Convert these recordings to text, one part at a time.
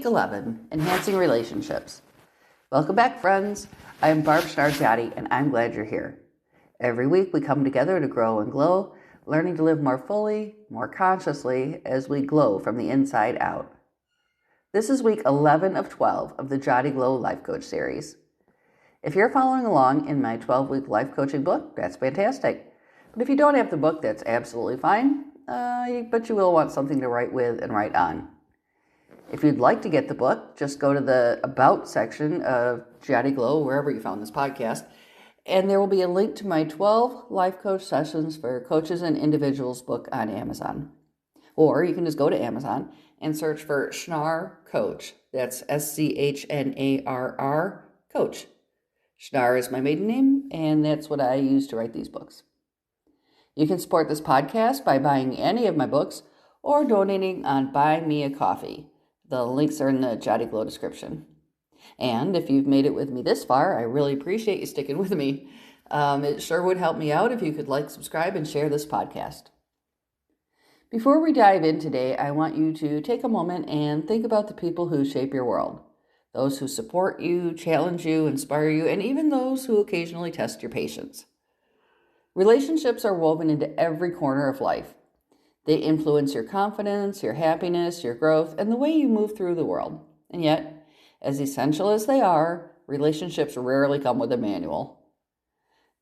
Week 11, Enhancing Relationships. Welcome back, friends. I am Barbara Schnarr, Giatti, and I'm glad you're here. Every week we come together to grow and glow, learning to live more fully, more consciously, as we glow from the inside out. This is week 11 of 12 of the Giatti Glow Life Coach series. If you're following along in my 12-week life coaching book, that's fantastic. But if you don't have the book, that's absolutely fine, but you will want something to write with and write on. If you'd like to get the book, just go to the About section of Giatti Glow, wherever you found this podcast, and there will be a link to my 12 life coach sessions for coaches and individuals book on Amazon. Or you can just go to Amazon and search for Schnarr Coach. That's Schnarr Coach. Schnarr is my maiden name, and that's what I use to write these books. You can support this podcast by buying any of my books or donating on Buy Me a Coffee. The links are in the Giatti Glow description. And if you've made it with me this far, I really appreciate you sticking with me. It sure would help me out if you could like, subscribe, and share this podcast. Before we dive in today, I want you to take a moment and think about the people who shape your world. Those who support you, challenge you, inspire you, and even those who occasionally test your patience. Relationships are woven into every corner of life. They influence your confidence, your happiness, your growth, and the way you move through the world. And yet, as essential as they are, relationships rarely come with a manual.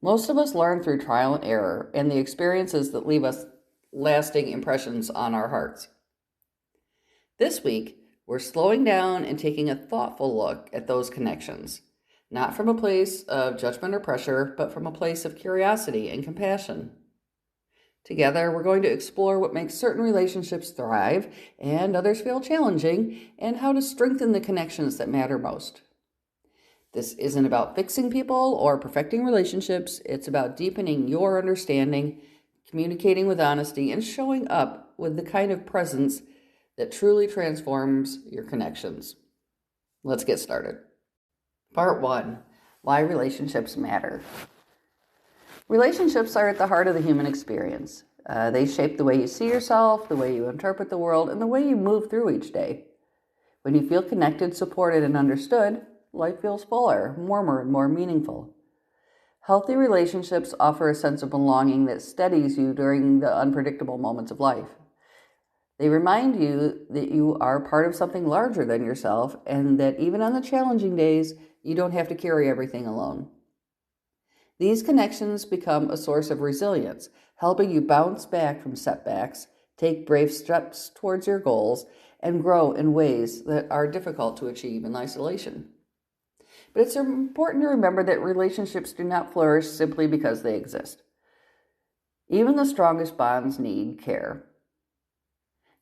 Most of us learn through trial and error and the experiences that leave us lasting impressions on our hearts. This week, we're slowing down and taking a thoughtful look at those connections, not from a place of judgment or pressure, but from a place of curiosity and compassion. Together, we're going to explore what makes certain relationships thrive and others feel challenging, and how to strengthen the connections that matter most. This isn't about fixing people or perfecting relationships. It's about deepening your understanding, communicating with honesty, and showing up with the kind of presence that truly transforms your connections. Let's get started. Part 1, Why Relationships Matter. Relationships are at the heart of the human experience. They shape the way you see yourself, the way you interpret the world, and the way you move through each day. When you feel connected, supported, and understood, life feels fuller, warmer, and more meaningful. Healthy relationships offer a sense of belonging that steadies you during the unpredictable moments of life. They remind you that you are part of something larger than yourself, and that even on the challenging days, you don't have to carry everything alone. These connections become a source of resilience, helping you bounce back from setbacks, take brave steps towards your goals, and grow in ways that are difficult to achieve in isolation. But it's important to remember that relationships do not flourish simply because they exist. Even the strongest bonds need care.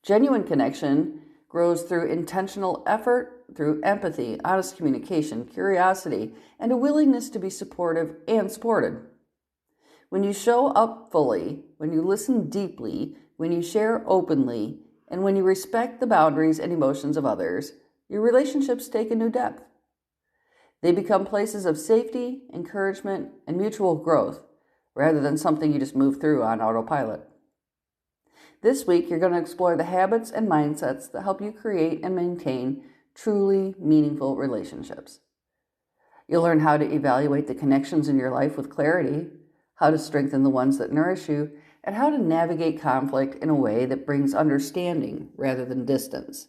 Genuine connection grows through intentional effort, through empathy, honest communication, curiosity, and a willingness to be supportive and supported. When you show up fully, when you listen deeply, when you share openly, and when you respect the boundaries and emotions of others, your relationships take a new depth. They become places of safety, encouragement, and mutual growth, rather than something you just move through on autopilot. This week, you're going to explore the habits and mindsets that help you create and maintain truly meaningful relationships. You'll learn how to evaluate the connections in your life with clarity, how to strengthen the ones that nourish you, and how to navigate conflict in a way that brings understanding rather than distance.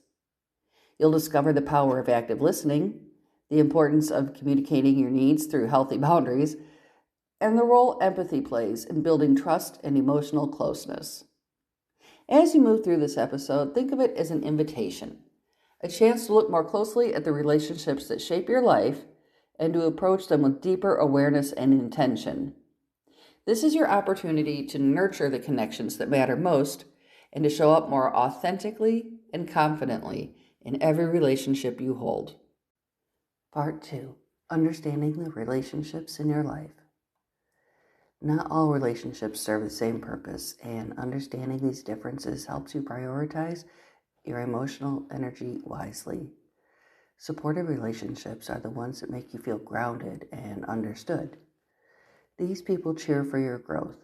You'll discover the power of active listening, the importance of communicating your needs through healthy boundaries, and the role empathy plays in building trust and emotional closeness. As you move through this episode, think of it as an invitation, a chance to look more closely at the relationships that shape your life and to approach them with deeper awareness and intention. This is your opportunity to nurture the connections that matter most and to show up more authentically and confidently in every relationship you hold. Part 2, Understanding the Relationships in Your Life. Not all relationships serve the same purpose, and understanding these differences helps you prioritize your emotional energy wisely. Supportive relationships are the ones that make you feel grounded and understood. These people cheer for your growth,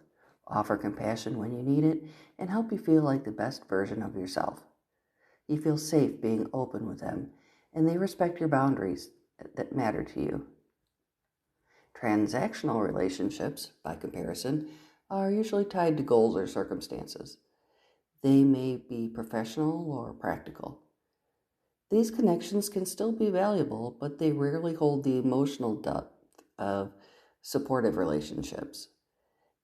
offer compassion when you need it, and help you feel like the best version of yourself. You feel safe being open with them, and they respect your boundaries that matter to you. Transactional relationships, by comparison, are usually tied to goals or circumstances. They may be professional or practical. These connections can still be valuable, but they rarely hold the emotional depth of supportive relationships.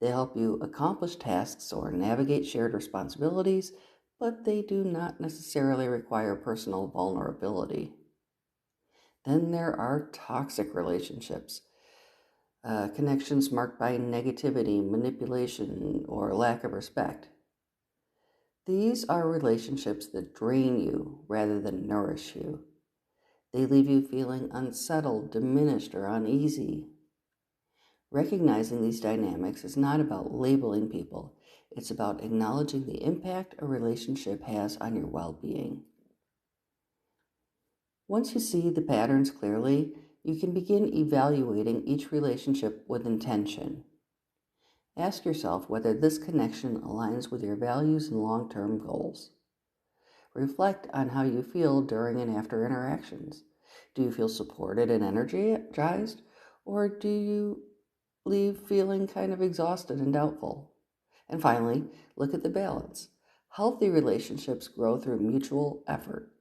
They help you accomplish tasks or navigate shared responsibilities, but they do not necessarily require personal vulnerability. Then there are toxic relationships, connections marked by negativity, manipulation, or lack of respect. These are relationships that drain you rather than nourish you. They leave you feeling unsettled, diminished, or uneasy. Recognizing these dynamics is not about labeling people. It's about acknowledging the impact a relationship has on your well-being. Once you see the patterns clearly, you can begin evaluating each relationship with intention. Ask yourself whether this connection aligns with your values and long-term goals. Reflect on how you feel during and after interactions. Do you feel supported and energized, or do you leave feeling kind of exhausted and doubtful? And finally, look at the balance. Healthy relationships grow through mutual effort.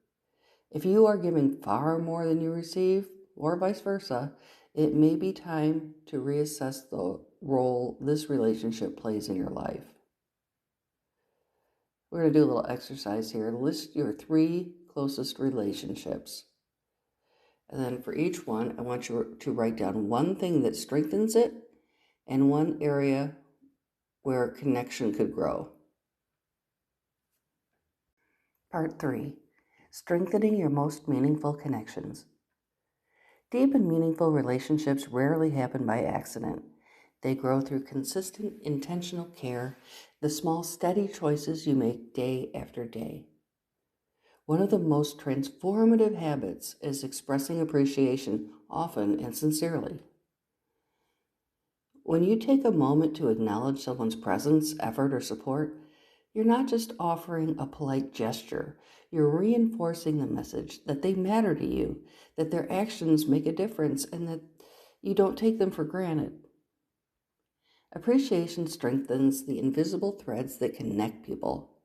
If you are giving far more than you receive, or vice versa, it may be time to reassess the role this relationship plays in your life. We're going to do a little exercise here. List your 3 closest relationships. And then for each one, I want you to write down one thing that strengthens it and one area where connection could grow. Part 3. Strengthening your most meaningful connections. Deep and meaningful relationships rarely happen by accident. They grow through consistent, intentional care, the small, steady choices you make day after day. One of the most transformative habits is expressing appreciation, often and sincerely. When you take a moment to acknowledge someone's presence, effort, or support, you're not just offering a polite gesture. You're reinforcing the message that they matter to you, that their actions make a difference, and that you don't take them for granted. Appreciation strengthens the invisible threads that connect people.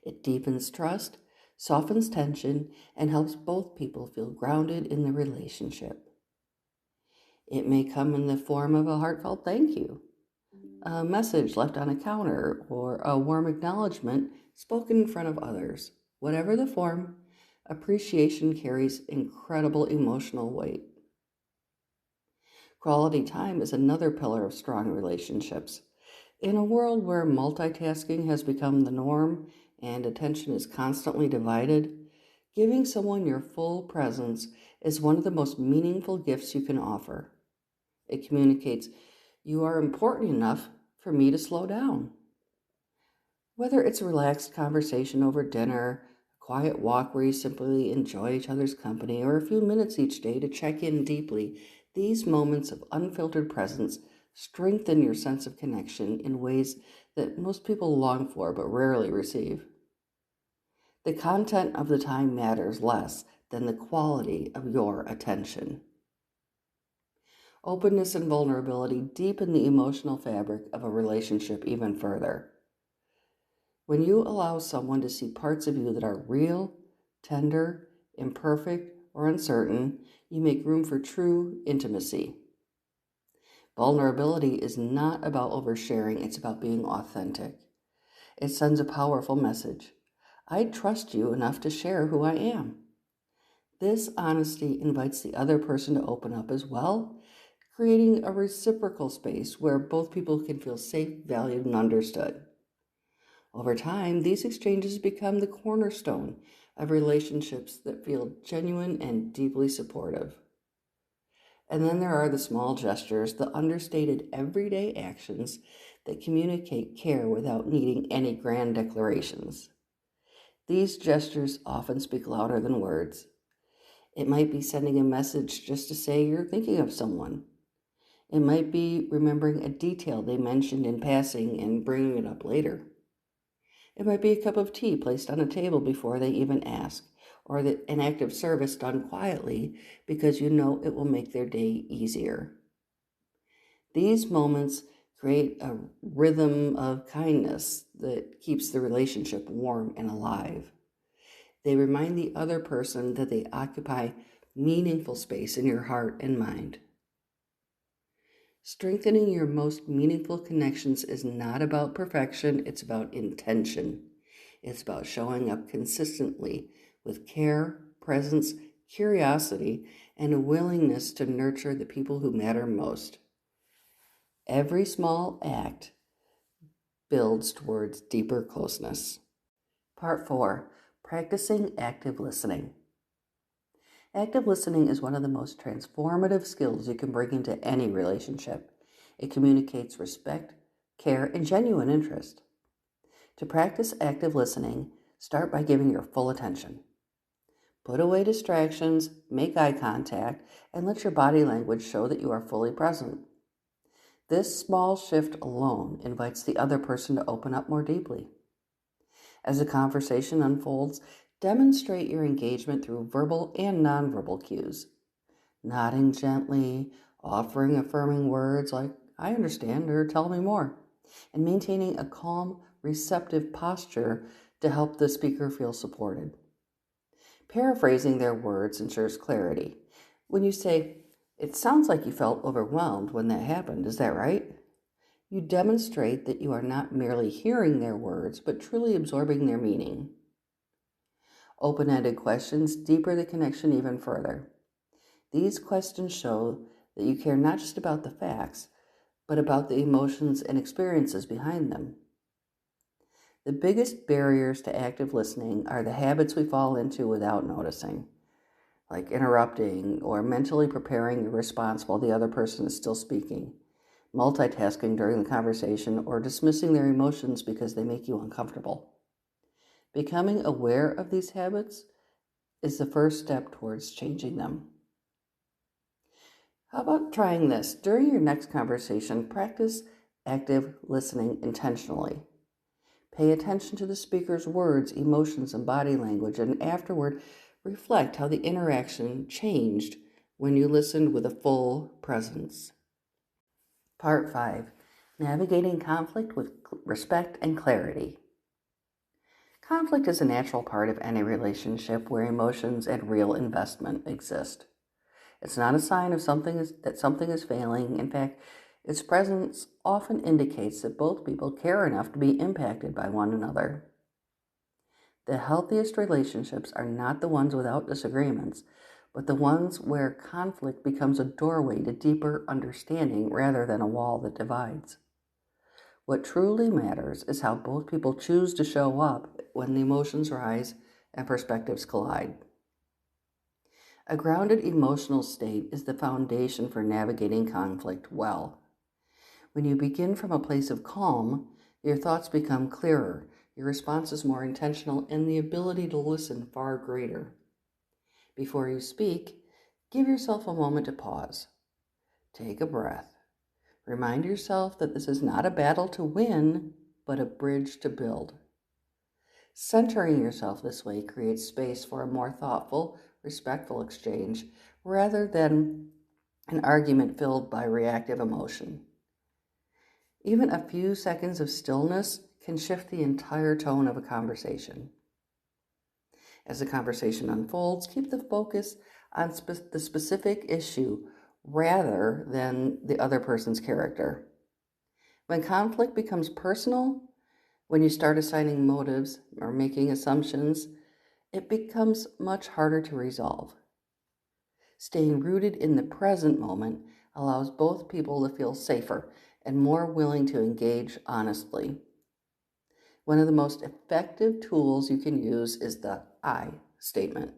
It deepens trust, softens tension, and helps both people feel grounded in the relationship. It may come in the form of a heartfelt thank you, a message left on a counter, or a warm acknowledgement spoken in front of others. Whatever the form, appreciation carries incredible emotional weight. Quality time is another pillar of strong relationships. In a world where multitasking has become the norm and attention is constantly divided, giving someone your full presence is one of the most meaningful gifts you can offer. It communicates, "You are important enough for me to slow down." Whether it's a relaxed conversation over dinner, a quiet walk where you simply enjoy each other's company, or a few minutes each day to check in deeply, these moments of unfiltered presence strengthen your sense of connection in ways that most people long for but rarely receive. The content of the time matters less than the quality of your attention. Openness and vulnerability deepen the emotional fabric of a relationship even further. When you allow someone to see parts of you that are real, tender, imperfect, or uncertain, you make room for true intimacy. Vulnerability is not about oversharing, it's about being authentic. It sends a powerful message. I trust you enough to share who I am. This honesty invites the other person to open up as well, creating a reciprocal space where both people can feel safe, valued, and understood. Over time, these exchanges become the cornerstone of relationships that feel genuine and deeply supportive. And then there are the small gestures, the understated everyday actions that communicate care without needing any grand declarations. These gestures often speak louder than words. It might be sending a message just to say you're thinking of someone. It might be remembering a detail they mentioned in passing and bringing it up later. It might be a cup of tea placed on a table before they even ask, or an act of service done quietly because you know it will make their day easier. These moments create a rhythm of kindness that keeps the relationship warm and alive. They remind the other person that they occupy meaningful space in your heart and mind. Strengthening your most meaningful connections is not about perfection, it's about intention. It's about showing up consistently with care, presence, curiosity, and a willingness to nurture the people who matter most. Every small act builds towards deeper closeness. Part 4, Practicing Active Listening. Active listening is one of the most transformative skills you can bring into any relationship. It communicates respect, care, and genuine interest. To practice active listening, start by giving your full attention. Put away distractions, make eye contact, and let your body language show that you are fully present. This small shift alone invites the other person to open up more deeply. As the conversation unfolds, demonstrate your engagement through verbal and nonverbal cues. Nodding gently, offering affirming words like, "I understand," or "tell me more," and maintaining a calm, receptive posture to help the speaker feel supported. Paraphrasing their words ensures clarity. When you say, "It sounds like you felt overwhelmed when that happened, is that right?" you demonstrate that you are not merely hearing their words, but truly absorbing their meaning. Open-ended questions deepen the connection even further. These questions show that you care not just about the facts, but about the emotions and experiences behind them. The biggest barriers to active listening are the habits we fall into without noticing, like interrupting or mentally preparing your response while the other person is still speaking, multitasking during the conversation, or dismissing their emotions because they make you uncomfortable. Becoming aware of these habits is the first step towards changing them. How about trying this? During your next conversation, practice active listening intentionally. Pay attention to the speaker's words, emotions, and body language, and afterward, reflect how the interaction changed when you listened with a full presence. Part 5, Navigating Conflict with Respect and Clarity. Conflict is a natural part of any relationship where emotions and real investment exist. It's not a sign of that something is failing. In fact, its presence often indicates that both people care enough to be impacted by one another. The healthiest relationships are not the ones without disagreements, but the ones where conflict becomes a doorway to deeper understanding rather than a wall that divides. What truly matters is how both people choose to show up when the emotions rise and perspectives collide. A grounded emotional state is the foundation for navigating conflict well. When you begin from a place of calm, your thoughts become clearer, your response is more intentional, and the ability to listen far greater. Before you speak, give yourself a moment to pause. Take a breath. Remind yourself that this is not a battle to win, but a bridge to build. Centering yourself this way creates space for a more thoughtful, respectful exchange rather than an argument filled by reactive emotion. Even a few seconds of stillness can shift the entire tone of a conversation. As the conversation unfolds, keep the focus on the specific issue rather than the other person's character. When conflict becomes personal, when you start assigning motives or making assumptions, it becomes much harder to resolve. Staying rooted in the present moment allows both people to feel safer and more willing to engage honestly. One of the most effective tools you can use is the I statement.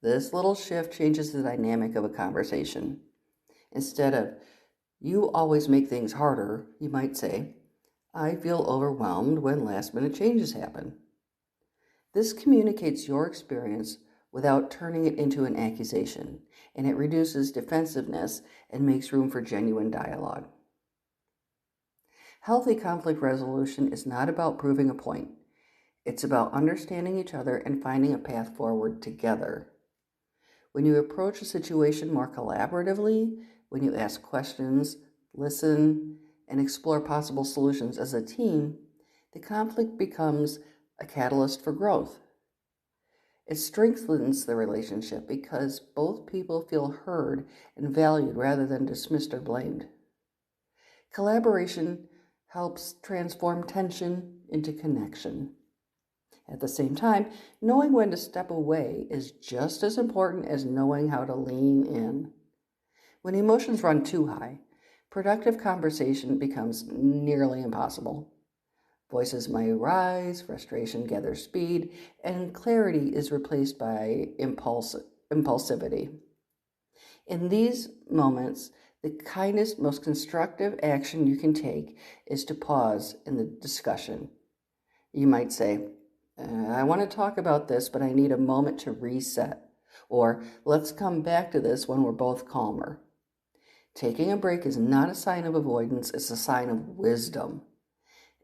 This little shift changes the dynamic of a conversation. Instead of, "You always make things harder," you might say, "I feel overwhelmed when last-minute changes happen." This communicates your experience without turning it into an accusation, and it reduces defensiveness and makes room for genuine dialogue. Healthy conflict resolution is not about proving a point. It's about understanding each other and finding a path forward together. When you approach a situation more collaboratively, when you ask questions, listen, and explore possible solutions as a team, the conflict becomes a catalyst for growth. It strengthens the relationship because both people feel heard and valued rather than dismissed or blamed. Collaboration helps transform tension into connection. At the same time, knowing when to step away is just as important as knowing how to lean in. When emotions run too high, productive conversation becomes nearly impossible. Voices may rise, frustration gathers speed, and clarity is replaced by impulsivity. In these moments, the kindest, most constructive action you can take is to pause in the discussion. You might say, I want to talk about this, but I need a moment to reset. Or, let's come back to this when we're both calmer. Taking a break is not a sign of avoidance, it's a sign of wisdom.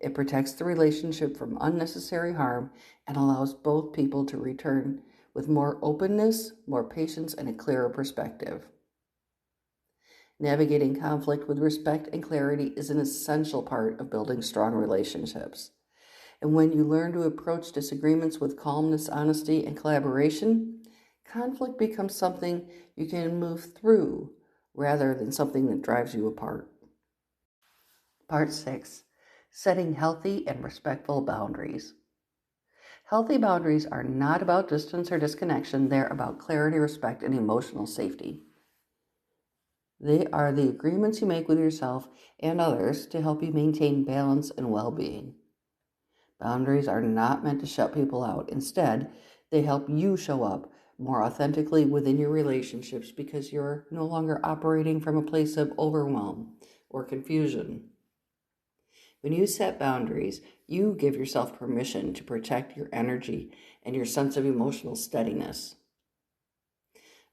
It protects the relationship from unnecessary harm and allows both people to return with more openness, more patience, and a clearer perspective. Navigating conflict with respect and clarity is an essential part of building strong relationships. And when you learn to approach disagreements with calmness, honesty, and collaboration, conflict becomes something you can move through rather than something that drives you apart. Part 6. Setting healthy and respectful boundaries. Healthy boundaries are not about distance or disconnection. They're about clarity, respect, and emotional safety. They are the agreements you make with yourself and others to help you maintain balance and well-being. Boundaries are not meant to shut people out. Instead, they help you show up more authentically within your relationships because you're no longer operating from a place of overwhelm or confusion. When you set boundaries, you give yourself permission to protect your energy and your sense of emotional steadiness.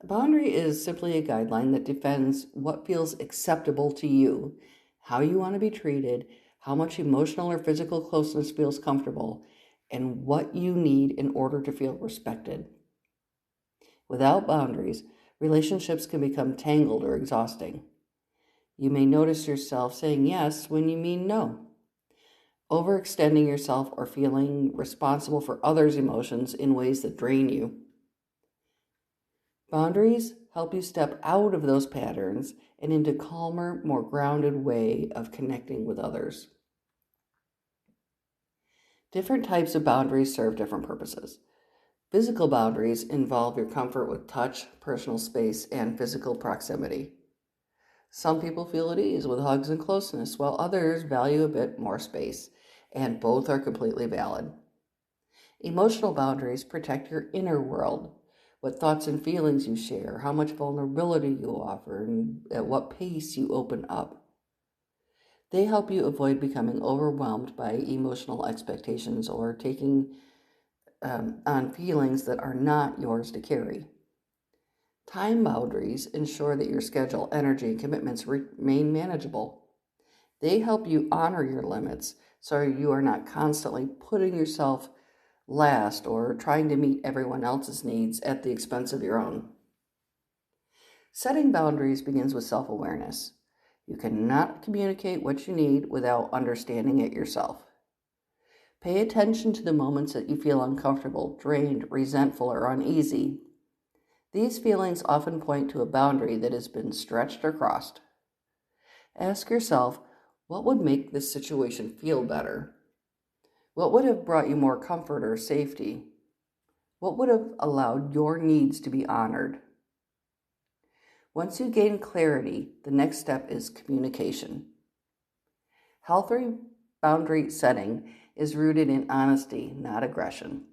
A boundary is simply a guideline that defends what feels acceptable to you, how you want to be treated, how much emotional or physical closeness feels comfortable, and what you need in order to feel respected. Without boundaries, relationships can become tangled or exhausting. You may notice yourself saying yes when you mean no, overextending yourself or feeling responsible for others' emotions in ways that drain you. Boundaries help you step out of those patterns and into a calmer, more grounded way of connecting with others. Different types of boundaries serve different purposes. Physical boundaries involve your comfort with touch, personal space, and physical proximity. Some people feel at ease with hugs and closeness, while others value a bit more space, and both are completely valid. Emotional boundaries protect your inner world, what thoughts and feelings you share, how much vulnerability you offer, and at what pace you open up. They help you avoid becoming overwhelmed by emotional expectations or taking on feelings that are not yours to carry. Time boundaries ensure that your schedule, energy, and commitments remain manageable. They help you honor your limits so you are not constantly putting yourself last or trying to meet everyone else's needs at the expense of your own. Setting boundaries begins with self-awareness. You cannot communicate what you need without understanding it yourself. Pay attention to the moments that you feel uncomfortable, drained, resentful, or uneasy. These feelings often point to a boundary that has been stretched or crossed. Ask yourself, what would make this situation feel better? What would have brought you more comfort or safety? What would have allowed your needs to be honored? Once you gain clarity, the next step is communication. Healthy boundary setting is rooted in honesty, not aggression.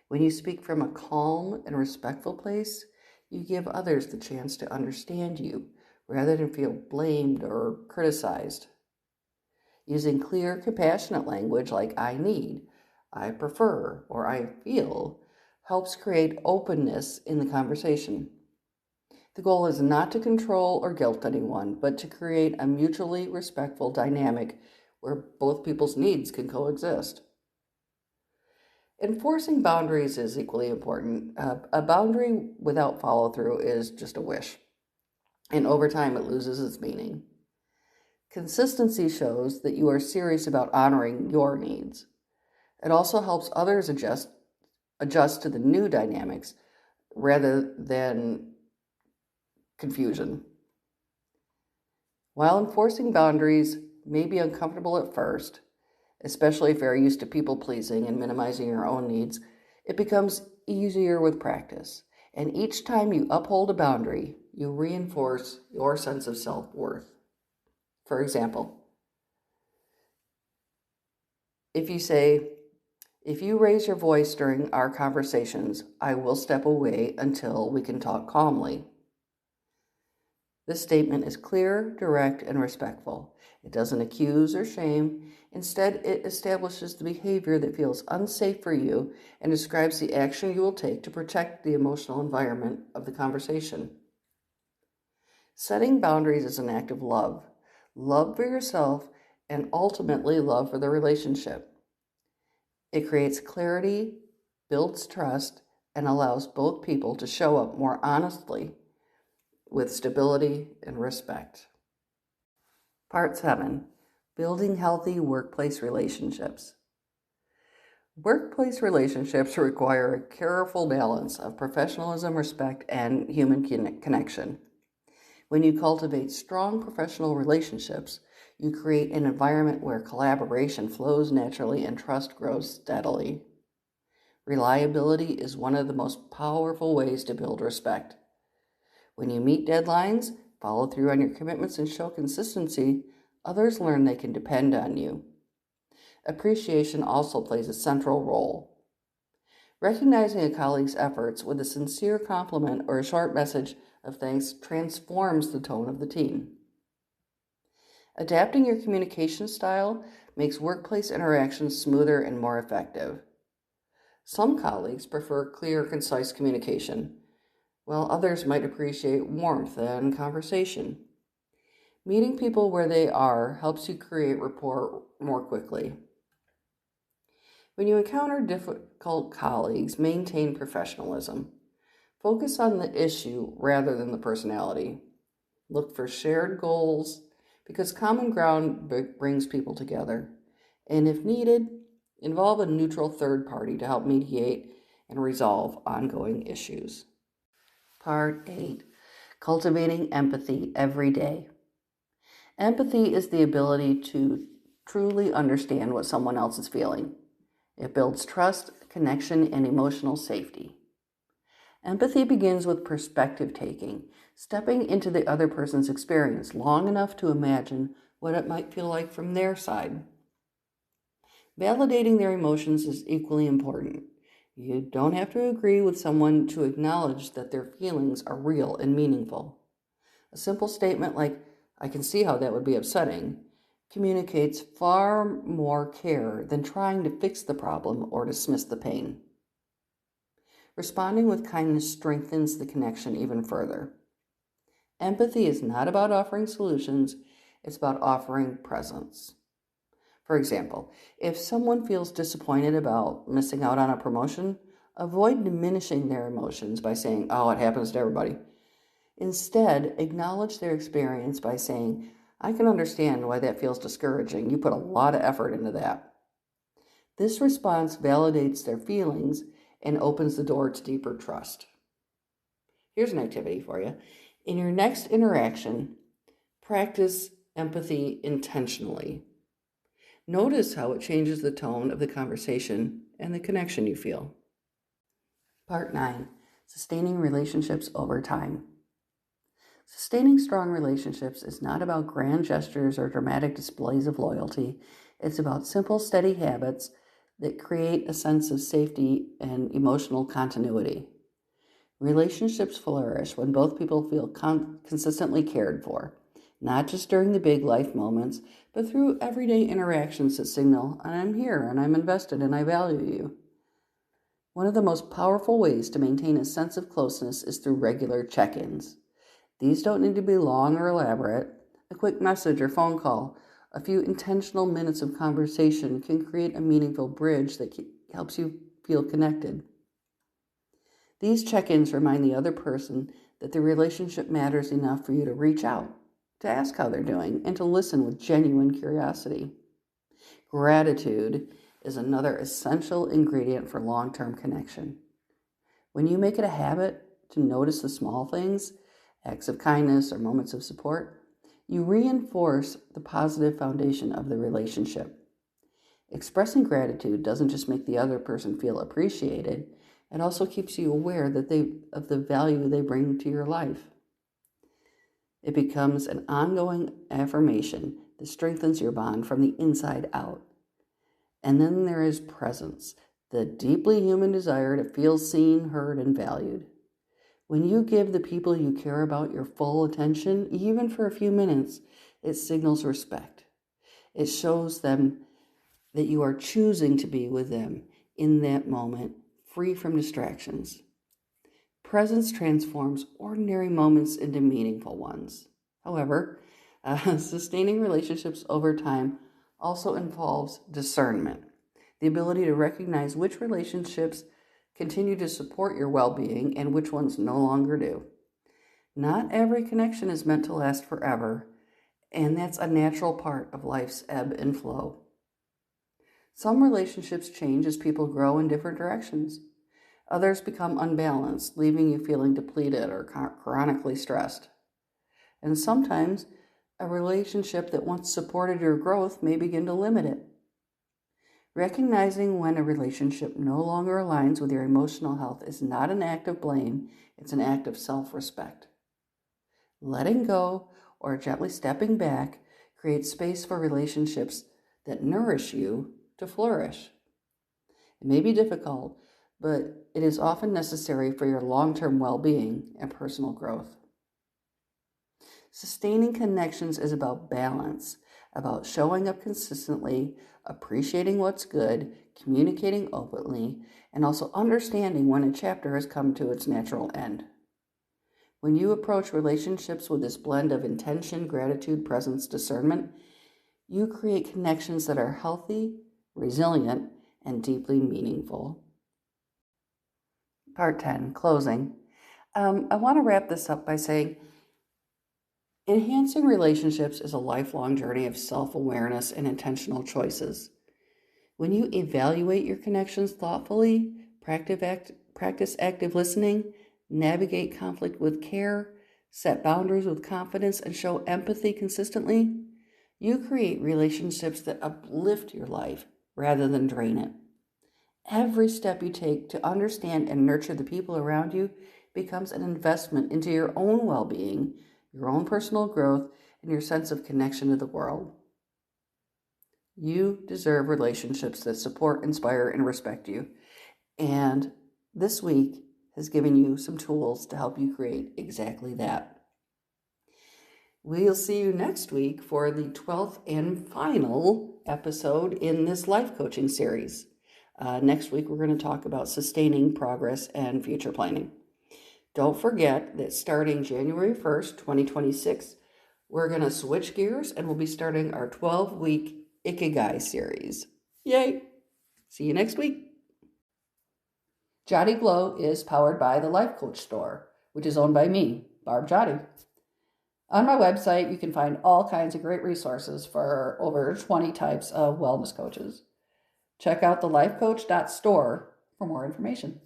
When you speak from a calm and respectful place, you give others the chance to understand you rather than feel blamed or criticized. Using clear, compassionate language like I need, I prefer, or I feel helps create openness in the conversation. The goal is not to control or guilt anyone, but to create a mutually respectful dynamic where both people's needs can coexist. Enforcing boundaries is equally important. A boundary without follow through is just a wish, and over time it loses its meaning. Consistency shows that you are serious about honoring your needs. It also helps others adjust to the new dynamics rather than confusion. While enforcing boundaries may be uncomfortable at first, especially if you're used to people pleasing and minimizing your own needs, it becomes easier with practice. And each time you uphold a boundary, you reinforce your sense of self-worth. For example, if you raise your voice during our conversations, I will step away until we can talk calmly. This statement is clear, direct, and respectful. It doesn't accuse or shame. Instead, it establishes the behavior that feels unsafe for you and describes the action you will take to protect the emotional environment of the conversation. Setting boundaries is an act of love for yourself, and ultimately love for the relationship. It creates clarity, builds trust, and allows both people to show up more honestly with stability and respect. Part 7. Building healthy workplace relationships. Workplace relationships require a careful balance of professionalism, respect, and human connection. When you cultivate strong professional relationships, you create an environment where collaboration flows naturally and trust grows steadily. Reliability is one of the most powerful ways to build respect. When you meet deadlines, follow through on your commitments, and show consistency, others learn they can depend on you. Appreciation also plays a central role. Recognizing a colleague's efforts with a sincere compliment or a short message of thanks transforms the tone of the team. Adapting your communication style makes workplace interactions smoother and more effective. Some colleagues prefer clear, concise communication, while others might appreciate warmth and conversation. Meeting people where they are helps you create rapport more quickly. When you encounter difficult colleagues, maintain professionalism. Focus on the issue rather than the personality. Look for shared goals because common ground brings people together. And if needed, involve a neutral third party to help mediate and resolve ongoing issues. Part 8. Cultivating empathy every day. Empathy is the ability to truly understand what someone else is feeling. It builds trust, connection, and emotional safety. Empathy begins with perspective taking, stepping into the other person's experience long enough to imagine what it might feel like from their side. Validating their emotions is equally important. You don't have to agree with someone to acknowledge that their feelings are real and meaningful. A simple statement like, I can see how that would be upsetting, communicates far more care than trying to fix the problem or dismiss the pain. Responding with kindness strengthens the connection even further. Empathy is not about offering solutions, it's about offering presence. For example, if someone feels disappointed about missing out on a promotion, avoid diminishing their emotions by saying, oh, it happens to everybody. Instead, acknowledge their experience by saying, I can understand why that feels discouraging. You put a lot of effort into that. This response validates their feelings and opens the door to deeper trust. Here's an activity for you. In your next interaction, practice empathy intentionally. Notice how it changes the tone of the conversation and the connection you feel. Part 9. Sustaining relationships over time. Sustaining strong relationships is not about grand gestures or dramatic displays of loyalty. It's about simple, steady habits that create a sense of safety and emotional continuity. Relationships flourish when both people feel consistently cared for, not just during the big life moments, but through everyday interactions that signal, I'm here and I'm invested and I value you. One of the most powerful ways to maintain a sense of closeness is through regular check-ins. These don't need to be long or elaborate. A quick message or phone call, a few intentional minutes of conversation can create a meaningful bridge that helps you feel connected. These check-ins remind the other person that the relationship matters enough for you to reach out, to ask how they're doing, and to listen with genuine curiosity. Gratitude is another essential ingredient for long-term connection. When you make it a habit to notice the small things, acts of kindness or moments of support, you reinforce the positive foundation of the relationship. Expressing gratitude doesn't just make the other person feel appreciated, it also keeps you aware of the value they bring to your life. It becomes an ongoing affirmation that strengthens your bond from the inside out. And then there is presence, the deeply human desire to feel seen, heard, and valued. When you give the people you care about your full attention, even for a few minutes, it signals respect. It shows them that you are choosing to be with them in that moment, free from distractions. Presence transforms ordinary moments into meaningful ones. However, sustaining relationships over time also involves discernment, the ability to recognize which relationships continue to support your well-being and which ones no longer do. Not every connection is meant to last forever, and that's a natural part of life's ebb and flow. Some relationships change as people grow in different directions. Others become unbalanced, leaving you feeling depleted or chronically stressed. And sometimes a relationship that once supported your growth may begin to limit it. Recognizing when a relationship no longer aligns with your emotional health is not an act of blame, it's an act of self-respect. Letting go or gently stepping back creates space for relationships that nourish you to flourish. It may be difficult, but it is often necessary for your long-term well-being and personal growth. Sustaining connections is about balance, about showing up consistently, appreciating what's good, communicating openly, and also understanding when a chapter has come to its natural end. When you approach relationships with this blend of intention, gratitude, presence, discernment, you create connections that are healthy, resilient, and deeply meaningful. Part 10, closing. I want to wrap this up by saying, enhancing relationships is a lifelong journey of self-awareness and intentional choices. When you evaluate your connections thoughtfully, practice active listening, navigate conflict with care, set boundaries with confidence, and show empathy consistently, you create relationships that uplift your life rather than drain it. Every step you take to understand and nurture the people around you becomes an investment into your own well-being, your own personal growth, and your sense of connection to the world. You deserve relationships that support, inspire, and respect you. And this week has given you some tools to help you create exactly that. We'll see you next week for the 12th and final episode in this life coaching series. Next week, we're going to talk about sustaining progress and future planning. Don't forget that starting January 1st, 2026, we're going to switch gears and we'll be starting our 12-week Ikigai series. Yay! See you next week. Giatti Glow is powered by the Life Coach Store, which is owned by me, Barb Giatti. On my website, you can find all kinds of great resources for over 20 types of wellness coaches. Check out thelifecoach.store for more information.